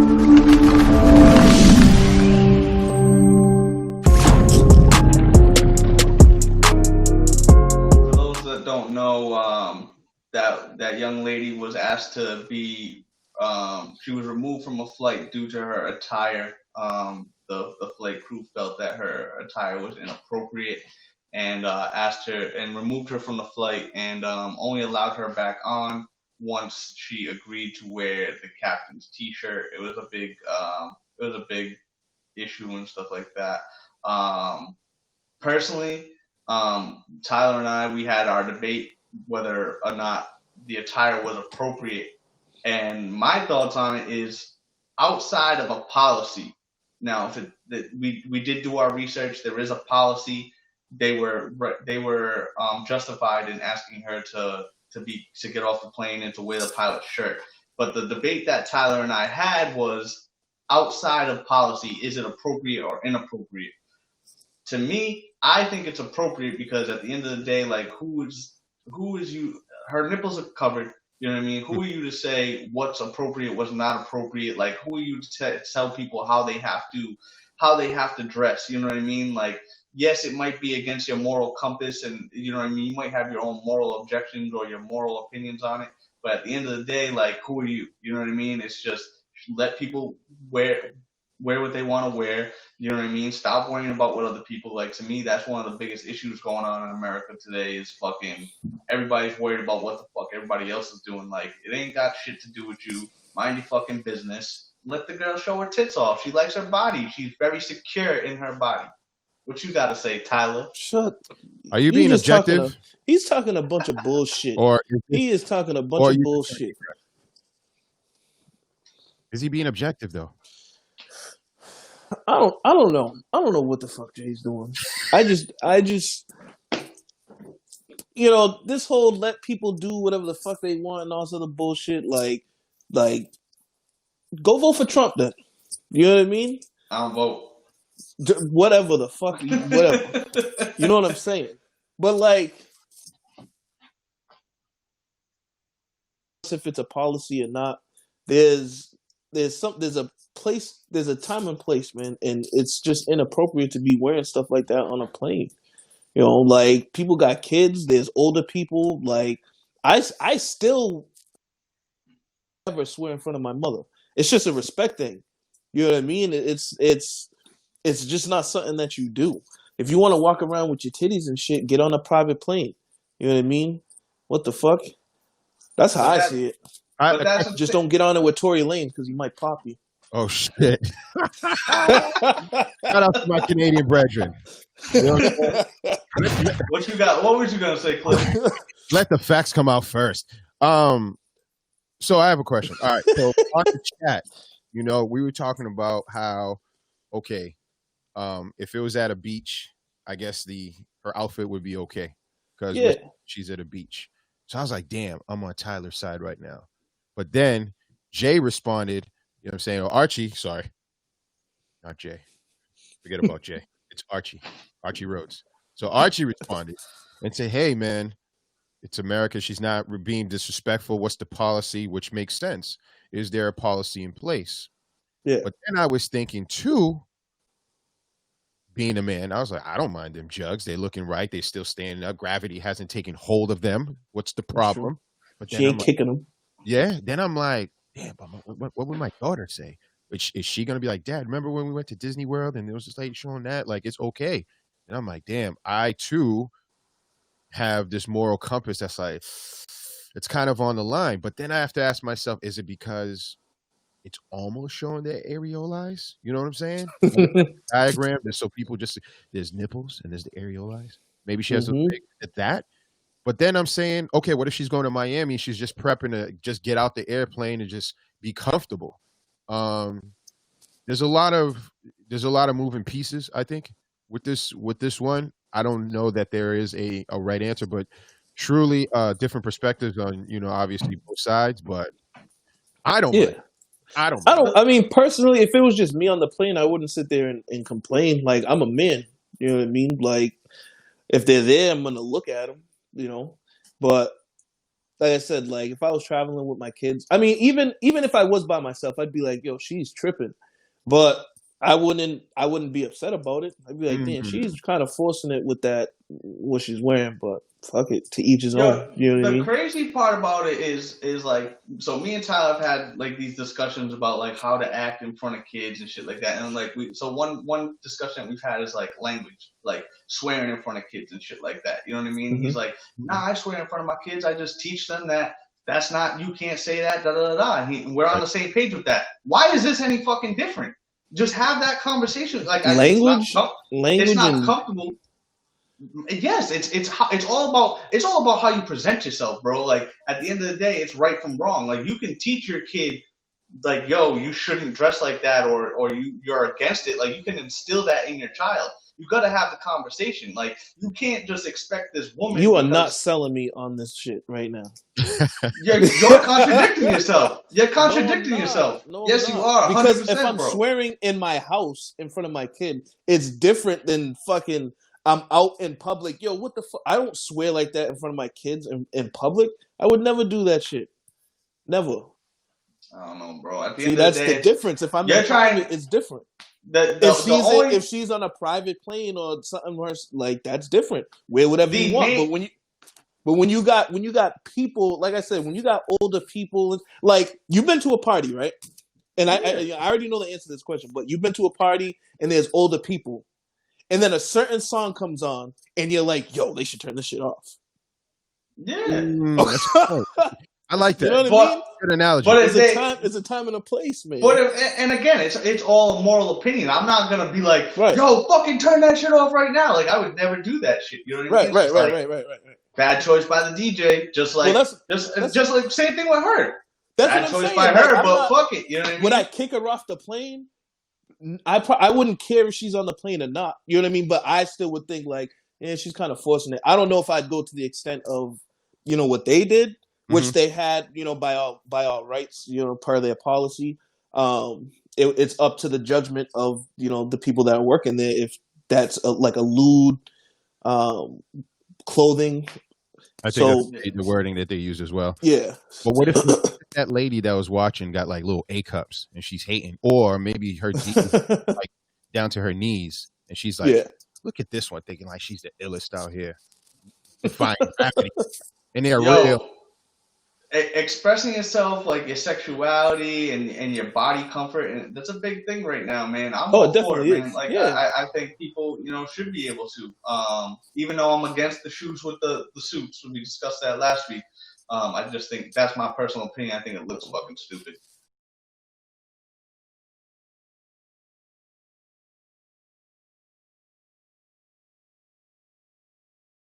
For those that don't know, that young lady was asked to be, she was removed from a flight due to her attire. The flight crew felt that her attire was inappropriate and asked her and removed her from the flight and only allowed her back on once she agreed to wear the captain's T-shirt. It was a big issue and stuff like that. Personally, Tyler and I, we had our debate whether or not the attire was appropriate. And my thoughts on it is outside of a policy. Now, if we did do our research, there is a policy. They were justified in asking her to get off the plane and to wear the pilot's shirt. But the debate that Tyler and I had was outside of policy. Is it appropriate or inappropriate? To me, I think it's appropriate because at the end of the day, like who is you? Her nipples are covered. You know what I mean? Who are you to say what's appropriate, what's not appropriate? Like who are you to tell people how they have to dress? You know what I mean? Like yes, it might be against your moral compass, and you know what I mean. You might have your own moral objections or your moral opinions on it, but at the end of the day, like who are you? You know what I mean? It's just let people wear what they want to wear. You know what I mean? Stop worrying about what other people like. To me, that's one of the biggest issues going on in America today is fucking everybody's worried about what the fuck everybody else is doing. Like, it ain't got shit to do with you. Mind your fucking business. Let the girl show her tits off. She likes her body. She's very secure in her body. What you got to say, Tyler? Shut. Are you being objective? He's talking a bunch of bullshit. He is talking a bunch of bullshit. Is he being objective though? I don't know. I don't know what the fuck Jay's doing. I just this whole let people do whatever the fuck they want and all this other bullshit, like go vote for Trump then. You know what I mean? I don't vote. Whatever the fuck, whatever. You know what I'm saying? But like, if it's a policy or not, there's a time and place, man, and it's just inappropriate to be wearing stuff like that on a plane. You know, like people got kids, there's older people. Like I still never swear in front of my mother. It's just a respect thing. You know what I mean? It's just not something that you do. If you want to walk around with your titties and shit, get on a private plane. You know what I mean? What the fuck? That's how I see it. Just don't get on it with Tory Lanez because he might pop you. Oh shit! Shout out to my Canadian brethren. You know what you got? What was you gonna say, Cliff? Let the facts come out first. So I have a question. All right. So on the chat, we were talking about how, okay, if it was at a beach, I guess her outfit would be okay because she's at a beach. So I was like, damn, I'm on Tyler's side right now. But then Jay responded, you know what I'm saying? Or Archie, sorry. Not Jay. Forget about Jay. It's Archie. Archie Rhodes. So Archie responded and said, hey, man, it's America. She's not being disrespectful. What's the policy? Which makes sense. Is there a policy in place? Yeah. But then I was thinking, too, being a man, I was like, I don't mind them jugs. They're looking right. They're still standing up. Gravity hasn't taken hold of them. What's the problem? But she ain't kicking them. Yeah. Then I'm like, damn, but what would my daughter say? Is she going to be like, Dad, remember when we went to Disney World and there was this lady showing that? Like, it's okay. And I'm like, damn, I too have this moral compass that's like, it's kind of on the line. But then I have to ask myself, is it because it's almost showing their areolas? You know what I'm saying? Diagram. So people there's nipples and there's the areolas. Maybe she has a big at that. But then I'm saying, okay, what if she's going to Miami? She's just prepping to just get out the airplane and just be comfortable. There's a lot of moving pieces, I think, with this one. I don't know that there is a right answer, but truly different perspectives on, obviously both sides. But I don't. Yeah. I mean, personally, if it was just me on the plane, I wouldn't sit there and complain. Like, I'm a man. You know what I mean? Like, if they're there, I'm going to look at them, But like I said, like if I was traveling with my kids, I mean, even if I was by myself, I'd be like, yo, she's tripping, but I wouldn't be upset about it. I'd be like, damn, Mhm. she's kind of forcing it with that what she's wearing, but fuck it, to each his Yo, own. You know what I the mean? crazy part about it is like, so me and Tyler have had like these discussions about like how to act in front of kids and shit like that. And like so one discussion that we've had is like language, like swearing in front of kids and shit like that. You know what I mean? Mm-hmm. He's like, nah, I swear in front of my kids. I just teach them that that's not, you can't say that, da da da da. And we're on the same page with that. Why is this any fucking different? Just have that conversation. Like Language, it's not and comfortable. Yes, it's all about how you present yourself, bro. Like at the end of the day, it's right from wrong. Like you can teach your kid, like, yo, you shouldn't dress like that, or you're against it. Like you can instill that in your child. You got to have the conversation. Like you can't just expect this woman. you are not selling me on this shit right now. You're contradicting yourself. You're No, I'm contradicting not. yourself. No, I'm Yes, you not. are. Because 100%, if I'm bro. swearing in my house in front of my kid, it's different than fucking I'm out in public. Yo, what the fuck? I don't swear like that in front of my kids in public. I would never do that shit. Never. I don't know, bro. At the See, end of that's the day, the difference. If I'm you're in trying. private, it's different. The only If she's on a private plane or something worse, like that's different. Wear whatever you the want. main. But when you got people, like I said, when you got older people, like you've been to a party, right? And I already know the answer to this question, but you've been to a party and there's older people, and then a certain song comes on, and you're like, "Yo, they should turn this shit off." Yeah. That's cool. I like that. You know what I But mean? Good analogy. but It's a time. It's a time and a place, man. But and again, it's all a moral opinion. I'm not gonna be like, Right. yo, fucking turn that shit off right now. Like I would never do that shit. You know what I mean? Right. Bad choice by the DJ. Just like just like same thing with her. That's Bad what I'm choice saying. by Like, her, I'm but not- fuck it. You know what I mean? Would I kick her off the plane? I wouldn't care if she's on the plane or not. You know what I mean? But I still would think like, yeah, she's kind of forcing it. I don't know if I'd go to the extent of, what they did, which they had, by all rights, per their policy. It's up to the judgment of the people that are working there if that's like a lewd clothing. I think that's the wording that they use as well. Yeah. But what if that lady that was watching got like little A cups and she's hating, or maybe her jeans like down to her knees and she's like, look at this one, thinking like she's the illest out here, defying gravity, and they're real. Expressing yourself, like your sexuality and your body comfort, and that's a big thing right now, man. I'm all for it, man. Is. Like yeah. I think people, should be able to. Even though I'm against the shoes with the suits, when we discussed that last week, I just think that's my personal opinion. I think it looks fucking stupid.